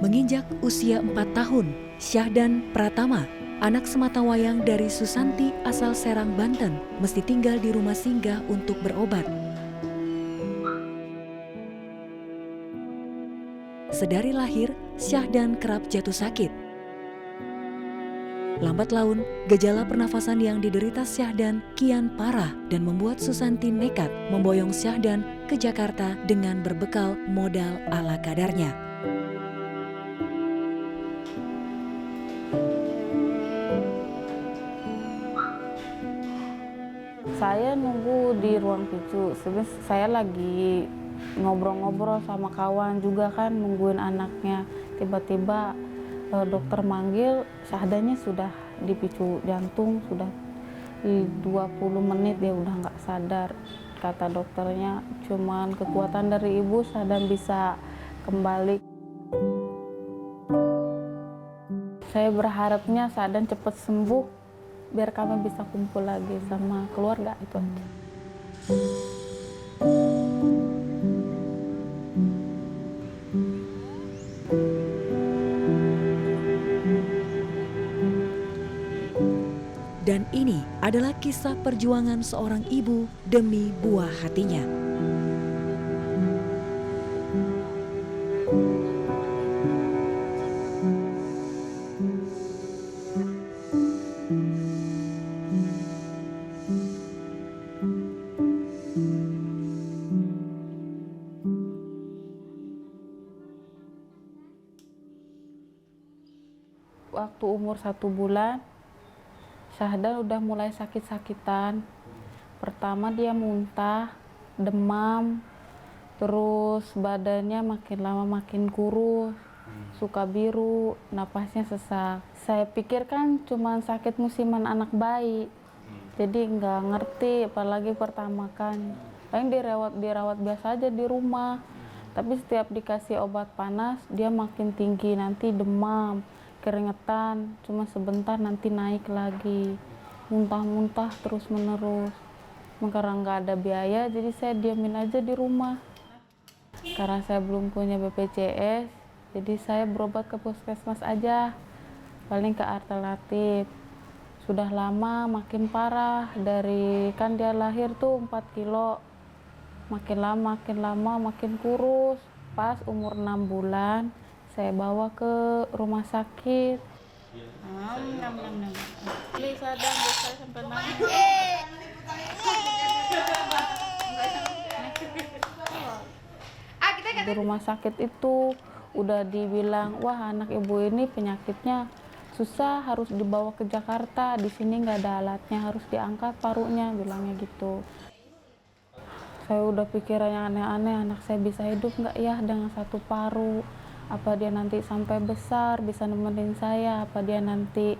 Menginjak usia 4 tahun, Syahdan Pratama, anak sematawayang dari Susanti asal Serang, Banten, mesti tinggal di rumah singgah untuk berobat. Sedari lahir, Syahdan kerap jatuh sakit. Lambat laun, gejala pernafasan yang diderita Syahdan kian parah dan membuat Susanti nekat memboyong Syahdan ke Jakarta dengan berbekal modal ala kadarnya. Saya nunggu di ruang PICU, sebenarnya saya lagi ngobrol-ngobrol sama kawan juga kan nungguin anaknya. Tiba-tiba dokter manggil, Syahdannya sudah di PICU jantung, sudah 20 menit dia udah nggak sadar. Kata dokternya, cuman kekuatan dari ibu Syahdan bisa kembali. Saya berharapnya Syahdan cepat sembuh, biar kami bisa kumpul lagi sama keluarga itu aja. Dan ini adalah kisah perjuangan seorang ibu demi buah hatinya. Waktu umur 1 bulan, Syahdan udah mulai sakit-sakitan. Pertama dia muntah, demam, terus badannya makin lama makin kurus, suka biru, napasnya sesak. Saya pikir kan cuma sakit musiman anak bayi, jadi nggak ngerti, apalagi pertama kan. Paling dirawat biasa aja di rumah. Tapi setiap dikasih obat panas, dia makin tinggi, nanti demam, keringetan, cuma sebentar nanti naik lagi. Muntah-muntah terus-menerus. Karena nggak ada biaya, jadi saya diamin aja di rumah. Karena saya belum punya BPJS, jadi saya berobat ke puskesmas aja, paling ke alternatif. Sudah lama makin parah, dari kan dia lahir tuh 4 kilo. Makin lama makin kurus. Pas umur 6 bulan, saya bawa ke rumah sakit. Di rumah sakit itu udah dibilang, wah anak ibu ini penyakitnya susah, harus dibawa ke Jakarta. Di sini nggak ada alatnya, harus diangkat parunya, bilangnya gitu. Saya udah pikirannya aneh-aneh, anak saya bisa hidup nggak ya dengan 1 paru? Apa dia nanti sampai besar bisa nemenin saya? Apa dia nanti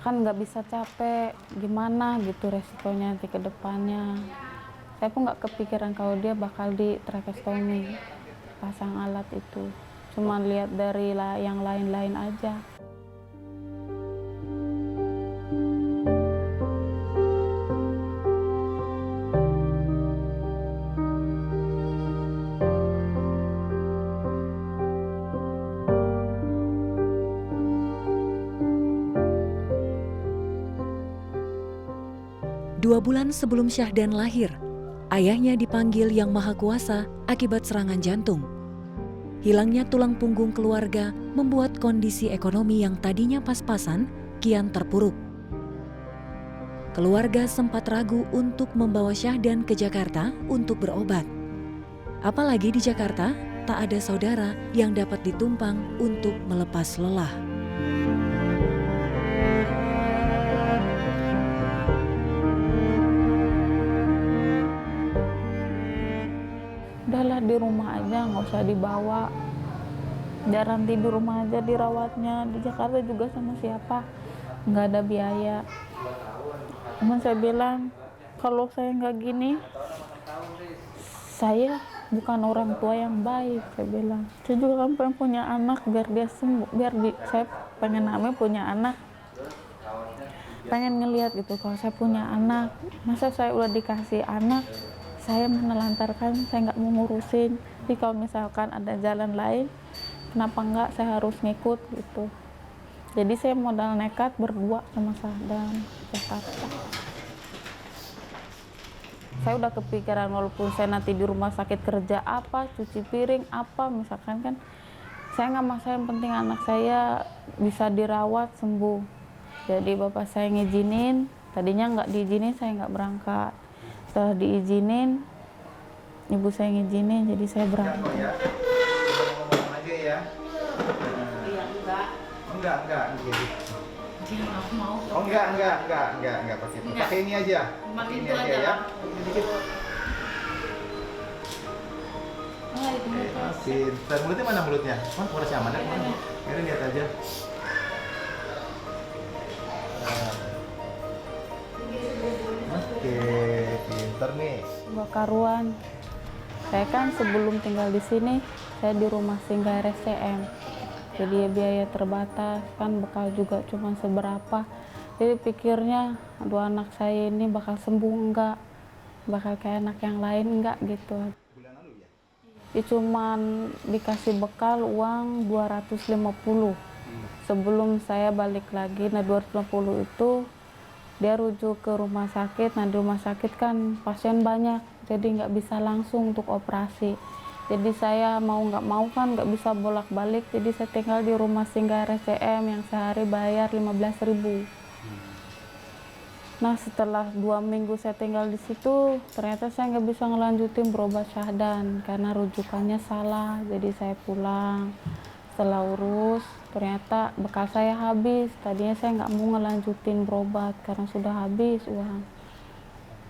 kan nggak bisa capek? Gimana gitu resikonya nanti ke depannya? Saya pun nggak kepikiran kalau dia bakal di tracheostomy, pasang alat itu. Cuma lihat dari yang lain-lain aja. Dua bulan sebelum Syahdan lahir, ayahnya dipanggil Yang Maha Kuasa akibat serangan jantung. Hilangnya tulang punggung keluarga membuat kondisi ekonomi yang tadinya pas-pasan kian terpuruk. Keluarga sempat ragu untuk membawa Syahdan ke Jakarta untuk berobat. Apalagi di Jakarta tak ada saudara yang dapat ditumpang untuk melepas lelah. Udahlah di rumah aja, nggak usah dibawa. Biar nanti di rumah aja dirawatnya. Di Jakarta juga sama siapa, nggak ada biaya. Cuman saya bilang, kalau saya nggak gini, saya bukan orang tua yang baik, saya bilang. Saya juga kan pengen punya anak biar dia sembuh, saya pengen namanya punya anak. Pengen ngelihat gitu kalau saya punya anak, masa saya udah dikasih anak, saya menelantarkan, saya nggak mau ngurusin. Jadi kalau misalkan ada jalan lain, kenapa enggak saya harus ngikut gitu. Jadi saya modal nekat berdua sama Sahdan ke Jakarta. Saya udah kepikiran walaupun saya nanti di rumah sakit kerja apa, cuci piring apa, misalkan kan saya nggak masalah, yang penting anak saya bisa dirawat sembuh. Jadi bapak saya ngizinin, tadinya nggak diizinin saya nggak berangkat. Setelah diizinin, ibu saya ngizinin, jadi saya berangkat. Ya, ngomong aja ya. Iya, enggak. Enggak. Dia nggak mau. Oh enggak pakai. Pakai ini aja. Pakai ini aja ya. Dikit. Pintar. Mulutnya mana mulutnya? Kurasnya mana? Ini lihat aja. Oke, pintar nih. Mbak Karuan, saya kan sebelum tinggal di sini, saya di rumah singgah RSCM. Jadi ya biaya terbatas, kan bekal juga cuma seberapa. Jadi pikirnya, aduh anak saya ini bakal sembuh enggak? Bakal kayak anak yang lain enggak gitu. Bulan lalu ya? Ya cuman dikasih bekal uang 250. Sebelum saya balik lagi, nah 250 itu dia rujuk ke rumah sakit. Nah di rumah sakit kan pasien banyak, jadi nggak bisa langsung untuk operasi. Jadi saya mau nggak mau kan nggak bisa bolak-balik, jadi saya tinggal di rumah singgah RSCM yang sehari bayar 15.000. Nah setelah 2 minggu saya tinggal di situ, ternyata saya nggak bisa ngelanjutin berobat Sahdan karena rujukannya salah. Jadi saya pulang. Setelah urus, ternyata bekal saya habis. Tadinya saya nggak mau ngelanjutin berobat karena sudah habis uang.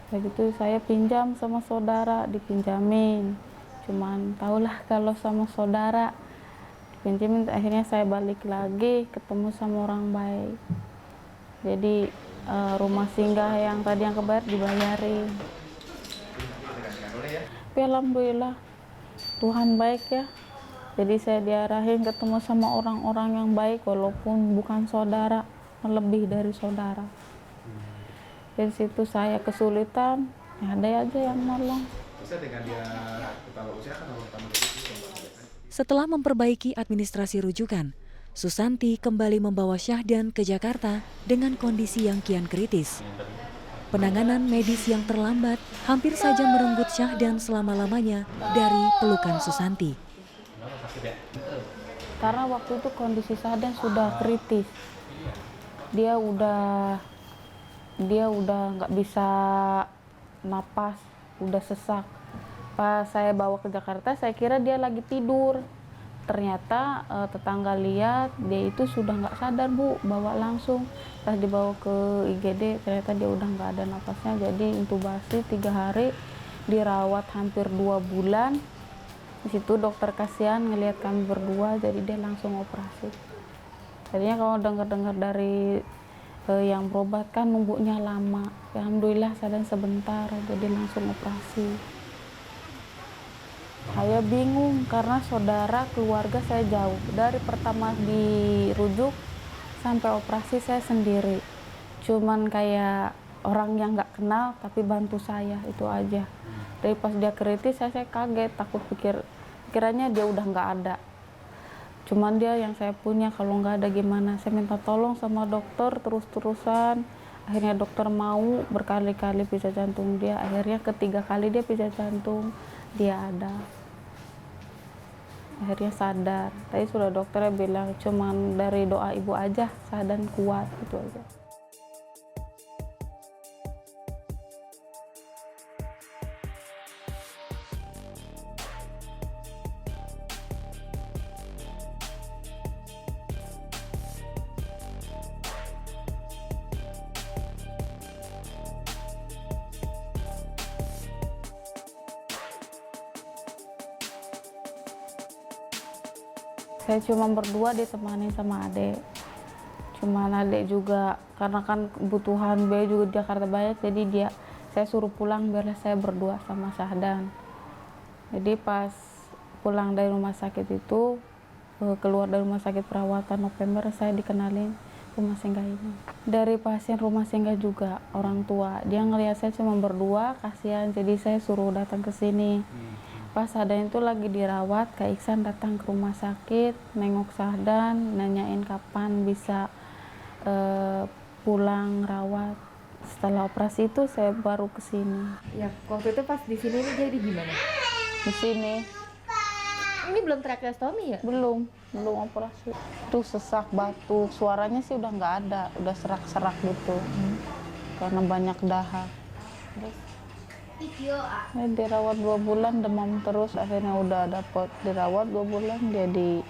Begitu saya pinjam sama saudara, dipinjamin. Cuman tahulah kalau sama saudara dipinjamin, akhirnya saya balik lagi ketemu sama orang baik. Jadi rumah singgah yang tadi yang kebayar dibayarin. Tapi alhamdulillah Tuhan baik ya. Jadi saya diarahin ketemu sama orang-orang yang baik walaupun bukan saudara, lebih dari saudara. Dari situ saya kesulitan, ya ada aja yang nolong. Setelah memperbaiki administrasi rujukan, Susanti kembali membawa Syahdan ke Jakarta dengan kondisi yang kian kritis. Penanganan medis yang terlambat hampir saja merenggut Syahdan selama-lamanya dari pelukan Susanti. Karena waktu itu kondisi Sahdan sudah kritis. Dia udah nggak bisa napas, udah sesak. Pas saya bawa ke Jakarta, saya kira dia lagi tidur. Ternyata tetangga lihat dia itu sudah nggak sadar, Bu. Bawa langsung. Pas dibawa ke IGD, ternyata dia udah nggak ada napasnya. Jadi intubasi 3 hari, dirawat hampir 2 bulan. Di situ dokter kasihan ngelihat kami berdua, jadi dia langsung operasi. Jadinya kalau dengar-dengar dari yang berobat kan nunggunya lama. Alhamdulillah Sahdan sebentar, jadi langsung operasi. Saya bingung karena saudara keluarga saya jauh. Dari pertama dirujuk sampai operasi saya sendiri. Cuman kayak orang yang nggak kenal tapi bantu saya, itu aja. Dari pas dia kritis saya kaget, takut pikirannya dia udah nggak ada. Cuman dia yang saya punya, kalau nggak ada gimana. Saya minta tolong sama dokter terus-terusan. Akhirnya dokter mau, berkali-kali pisah jantung dia. Akhirnya ketiga kali dia pisah jantung, dia ada. Akhirnya sadar. Tadi sudah dokternya bilang cuman dari doa ibu aja Sahdan kuat, itu aja. Saya cuma berdua ditemani sama adik. Cuman adik juga karena kan kebutuhan biaya juga di Jakarta banyak, jadi saya suruh pulang biarlah saya berdua sama Sahdan. Jadi pas pulang dari rumah sakit itu, keluar dari rumah sakit perawatan November, saya dikenalin rumah singgah ini. Dari pasien rumah singgah juga orang tua, dia ngelihat saya cuma berdua, kasihan, jadi saya suruh datang ke sini. Pas Sahdan itu lagi dirawat, Kak Iksan datang ke rumah sakit, nengok Sahdan, nanyain kapan bisa pulang rawat. Setelah operasi itu saya baru ke sini. Ya, waktu itu pas di sini ini jadi gimana? Di sini Ini belum tracheostomy ya? belum operasi. Tuh sesak, batuk, suaranya sih udah nggak ada, udah serak-serak gitu. Karena banyak dahak. Terus dirawat 2 bulan, demam terus, akhirnya udah dapet dirawat 2 bulan, jadi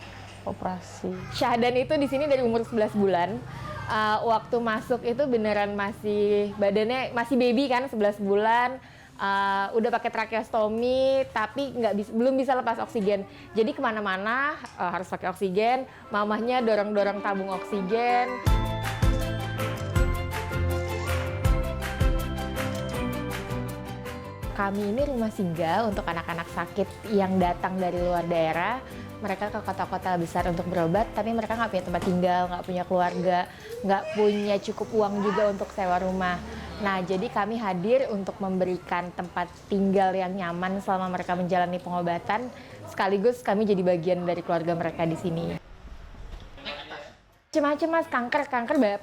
operasi. Syahdan itu di sini dari umur 11 bulan. Waktu masuk itu beneran masih badannya masih baby kan, 11 bulan. Udah pakai tracheostomi tapi belum bisa lepas oksigen. Jadi kemana-mana harus pakai oksigen. Mamahnya dorong-dorong tabung oksigen. Kami ini rumah singgah untuk anak-anak sakit yang datang dari luar daerah. Mereka ke kota-kota besar untuk berobat, tapi mereka nggak punya tempat tinggal, nggak punya keluarga, nggak punya cukup uang juga untuk sewa rumah. Nah, jadi kami hadir untuk memberikan tempat tinggal yang nyaman selama mereka menjalani pengobatan, sekaligus kami jadi bagian dari keluarga mereka di sini. Macam-macam mas, kanker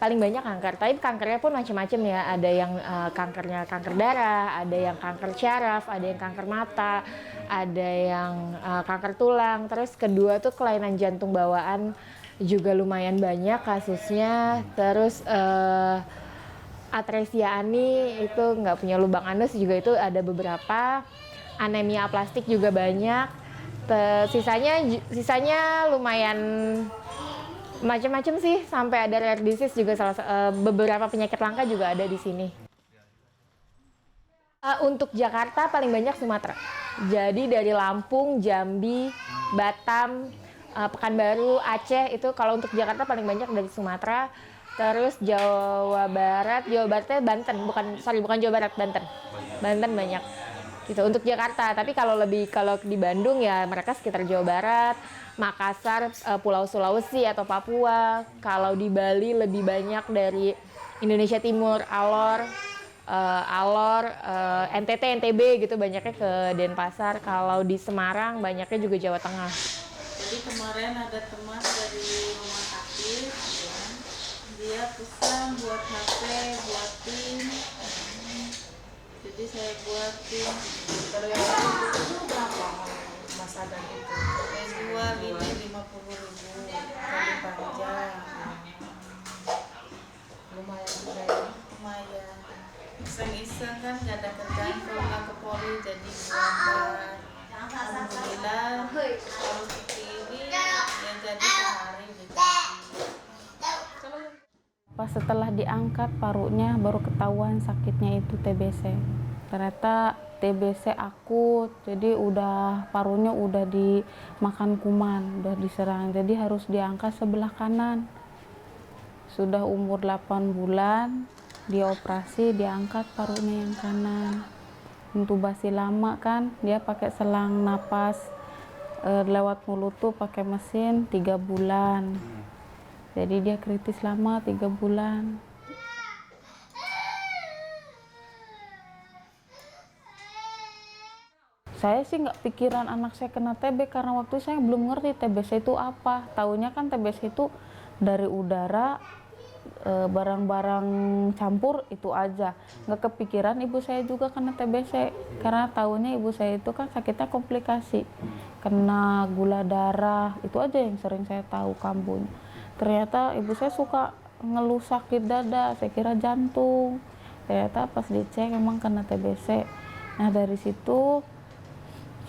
paling banyak kanker, tapi kankernya pun macam-macam ya. Ada yang kankernya kanker darah, ada yang kanker syaraf, ada yang kanker mata, ada yang kanker tulang. Terus kedua tuh kelainan jantung bawaan juga lumayan banyak kasusnya. Terus atresia ani itu nggak punya lubang anus juga itu ada beberapa. Anemia aplastik juga banyak. Sisanya lumayan macam-macam sih, sampai ada rare disease juga, beberapa penyakit langka juga ada di sini. Untuk Jakarta paling banyak Sumatera. Jadi dari Lampung, Jambi, Batam, Pekanbaru, Aceh itu kalau untuk Jakarta paling banyak dari Sumatera. Terus Jawa Baratnya Banten, bukan Jawa Barat, Banten banyak. Gitu untuk Jakarta. Tapi kalau di Bandung ya mereka sekitar Jawa Barat, Makassar, Pulau Sulawesi atau Papua. Kalau di Bali lebih banyak dari Indonesia Timur, Alor, NTT, NTB gitu, banyaknya ke Denpasar. Kalau di Semarang banyaknya juga Jawa Tengah. Jadi kemarin ada teman dari rumah sakit, ya. Dia pesan buat HP, buatin. Jadi saya buatin. Kalau yang itu berapa Mas Sahdan itu? Yang jual ini 50.000 kali panjang. Lumayan juga ya. Lumayan. Iseng-iseng kan nggak ada kerjaan, kalau nggak ke Polri jadi buat. Alhamdulillah kalau seperti ini yang jadi sehari gitu. Pas setelah diangkat parunya baru ketahuan sakitnya itu TBC. Ternyata TBC akut, jadi parunya udah dimakan kuman, udah diserang, jadi harus diangkat sebelah kanan. Sudah umur 8 bulan, dioperasi, diangkat parunya yang kanan. Intubasi lama kan, dia pakai selang napas lewat mulut tuh pakai mesin 3 bulan. Jadi dia kritis lama 3 bulan. Saya sih nggak pikiran anak saya kena TB karena waktu saya belum ngerti TBC itu apa. Taunya kan TBC itu dari udara, barang-barang campur itu aja. Nggak kepikiran ibu saya juga kena TBC karena taunya ibu saya itu kan sakitnya komplikasi, kena gula darah, itu aja yang sering saya tahu kambuhnya. Ternyata ibu saya suka ngeluh sakit dada, saya kira jantung. Ternyata pas dicek emang kena TBC. Nah dari situ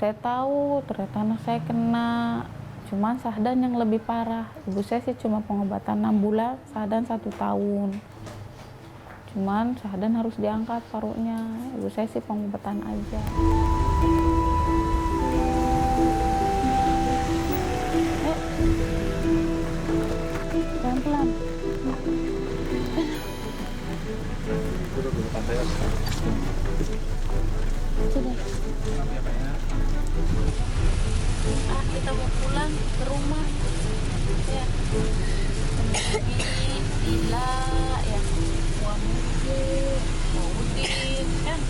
saya tahu ternyata anak saya kena, cuman Sahdan yang lebih parah. Ibu saya sih cuma pengobatan 6 bulan, Sahdan 1 tahun. Cuman Sahdan harus diangkat parunya, ibu saya sih pengobatan aja. Pelan-pelan. Sudah. Kita mau pulang ke rumah ya. Ini Dila ya, Muhammad, mau Udin kan.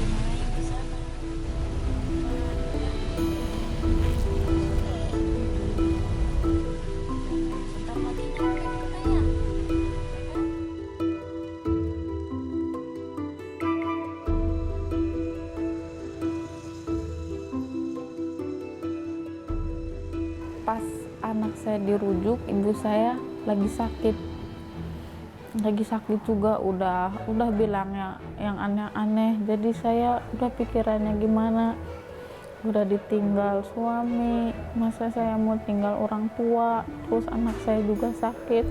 Main di sana. anak saya dirujuk, ibu saya lagi sakit juga, udah bilangnya yang aneh-aneh. Jadi saya udah pikirannya gimana, udah ditinggal suami, masa saya mau tinggal orang tua, terus anak saya juga sakit,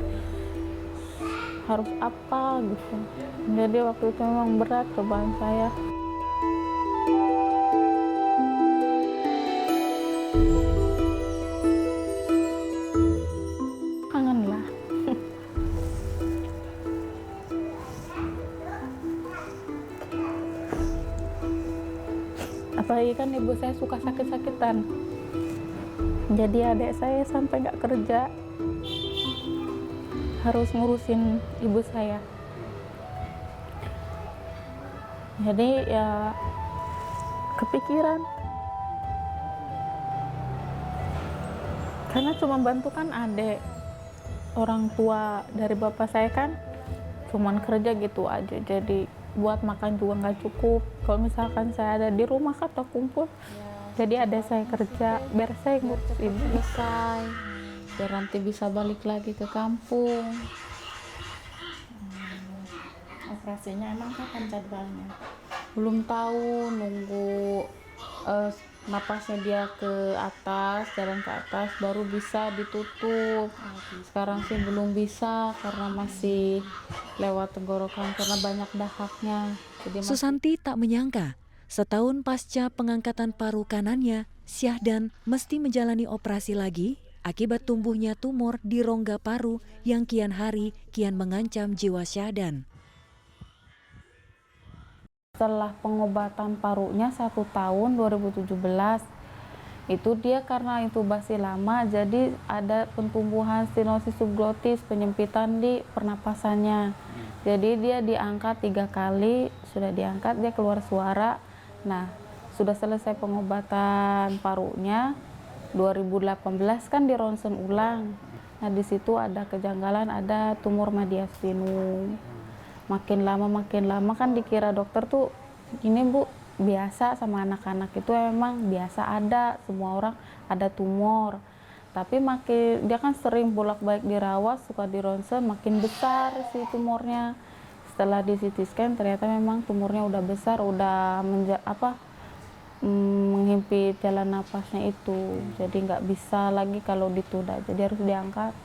harus apa gitu. Jadi waktu itu memang berat cobaan saya. Kangen lah. Apalagi kan ibu saya suka sakit-sakitan. Jadi adik saya sampai nggak kerja, harus ngurusin ibu saya. Jadi ya kepikiran. Karena cuma bantu kan adik. Orang tua dari bapak saya kan cuman kerja gitu aja. Jadi buat makan juga nggak cukup. Kalau misalkan saya ada di rumah kata kumpul, jadi ada saya kerja biar saya ngurus ibu selesai, biar nanti bisa balik lagi ke kampung. Operasinya emang kapan jadwalnya? Belum tahu, nunggu napasnya dia ke atas, jalan ke atas baru bisa ditutup. Sekarang sih belum bisa karena masih lewat tenggorokan karena banyak dahaknya. Jadi Susanti tak menyangka, setahun pasca pengangkatan paru kanannya, Syahdan mesti menjalani operasi lagi akibat tumbuhnya tumor di rongga paru yang kian hari kian mengancam jiwa Syahdan. setelah pengobatan parunya 1 tahun 2017, itu dia karena intubasi lama, jadi ada pentumbuhan stenosis subglotis, penyempitan di pernapasannya. Jadi dia diangkat 3 kali, sudah diangkat dia keluar suara. Nah, sudah selesai pengobatan parunya 2018 kan di ronsen ulang. Nah, di situ ada kejanggalan, ada tumor mediastinum. Makin lama kan dikira dokter tuh ini Bu biasa sama anak-anak itu, emang biasa, ada semua orang ada tumor. Tapi makin dia kan sering bolak-balik dirawat, suka di ronsen, makin besar si tumornya. Setelah di CT scan ternyata memang tumornya udah besar, udah menghimpit jalan napasnya itu. Jadi nggak bisa lagi kalau ditunda, jadi harus diangkat.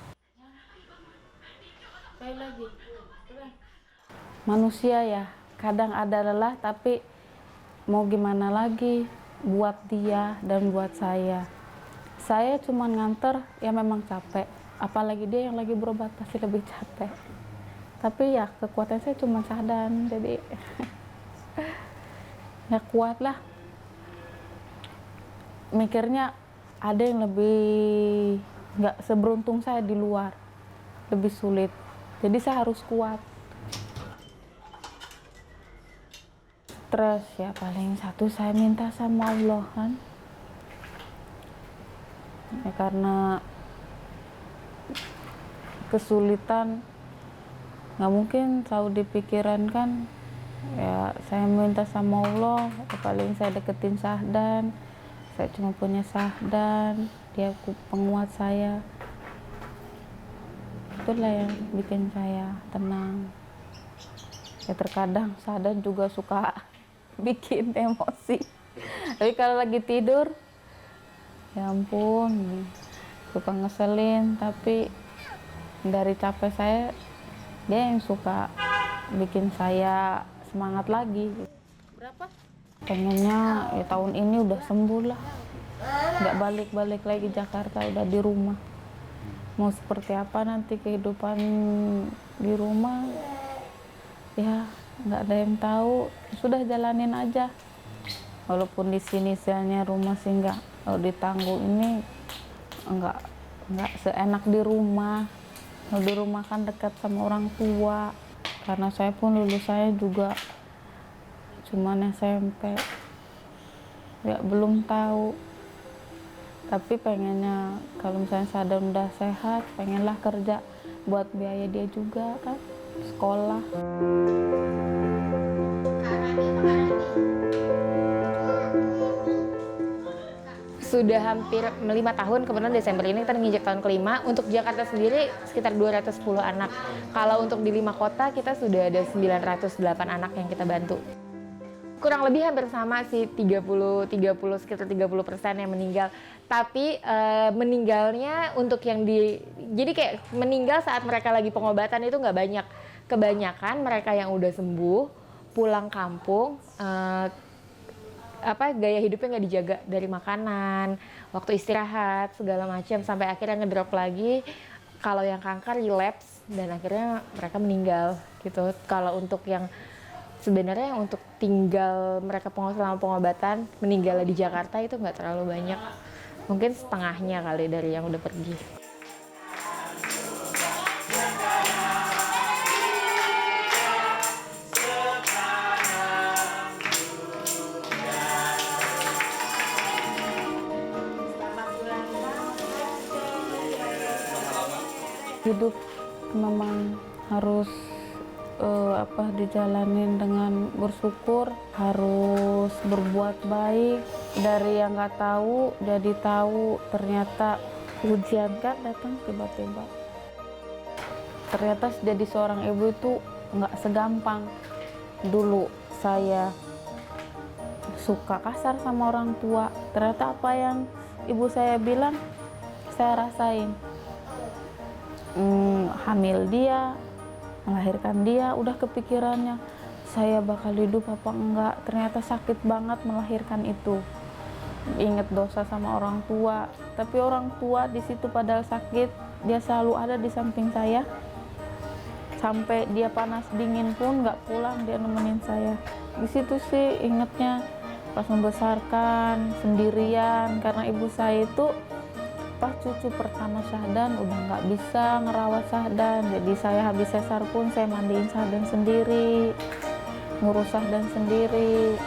Manusia ya, kadang ada lelah, tapi mau gimana lagi buat dia dan buat saya. Saya cuma nganter, ya memang capek. Apalagi dia yang lagi berobat pasti lebih capek. Tapi ya kekuatan saya cuma Syahdan, jadi ya kuat lah. Mikirnya ada yang lebih nggak seberuntung saya di luar, lebih sulit. Jadi saya harus kuat. Stres ya paling satu saya minta sama Allah kan. Ya karena kesulitan nggak mungkin selalu dipikiran kan. Ya saya minta sama Allah, ya paling saya deketin Syahdan. Saya cuma punya Syahdan, dia penguat saya. Itulah yang bikin saya tenang. Ya terkadang Syahdan juga suka bikin emosi. Tapi kalau lagi tidur, ya ampun, suka ngeselin. Tapi dari capek saya, dia yang suka bikin saya semangat lagi. Berapa? Pengennya ya tahun ini udah sembuh lah, nggak balik-balik lagi Jakarta, udah di rumah. Mau seperti apa nanti kehidupan di rumah, ya nggak ada yang tahu, sudah jalanin aja. Walaupun di sini misalnya rumah sih nggak, kalau ditanggung ini nggak seenak di rumah. Kalau di rumah kan dekat sama orang tua. Karena saya pun lulus saya juga cuman SMP, ya belum tahu. Tapi pengennya kalau misalnya Syahdan udah sehat, pengenlah kerja buat biaya dia juga kan, sekolah. sudah hampir 5 tahun, kebetulan Desember ini kita nginjek tahun kelima. Untuk Jakarta sendiri sekitar 210 anak. Kalau untuk di 5 kota kita sudah ada 908 anak yang kita bantu. Kurang lebih hampir sama sih, 30 sekitar 30% yang meninggal. Tapi meninggalnya untuk yang jadi kayak meninggal saat mereka lagi pengobatan itu nggak banyak. Kebanyakan mereka yang udah sembuh pulang kampung, gaya hidupnya nggak dijaga, dari makanan, waktu istirahat segala macam, sampai akhirnya ngedrop lagi. Kalau yang kanker relapse dan akhirnya mereka meninggal gitu. Kalau untuk yang sebenarnya untuk tinggal mereka selama pengobatan meninggal di Jakarta itu nggak terlalu banyak, mungkin setengahnya kali dari yang udah pergi. Hidup memang harus dijalanin dengan bersyukur, harus berbuat baik. Dari yang nggak tahu jadi tahu, ternyata ujian kan datang tiba-tiba. Ternyata jadi seorang ibu itu nggak segampang. Dulu saya suka kasar sama orang tua, ternyata apa yang ibu saya bilang saya rasain. Hamil dia, melahirkan dia, udah kepikirannya saya bakal hidup apa enggak. Ternyata sakit banget melahirkan itu. Ingat dosa sama orang tua, tapi orang tua di situ padahal sakit, dia selalu ada di samping saya. Sampai dia panas dingin pun nggak pulang, dia nemenin saya. Di situ sih ingetnya pas membesarkan sendirian, karena ibu saya itu pas cucu pertama Syahdan udah nggak bisa ngerawat Syahdan, jadi saya habis sesar pun saya mandiin Syahdan sendiri, ngurus Syahdan sendiri.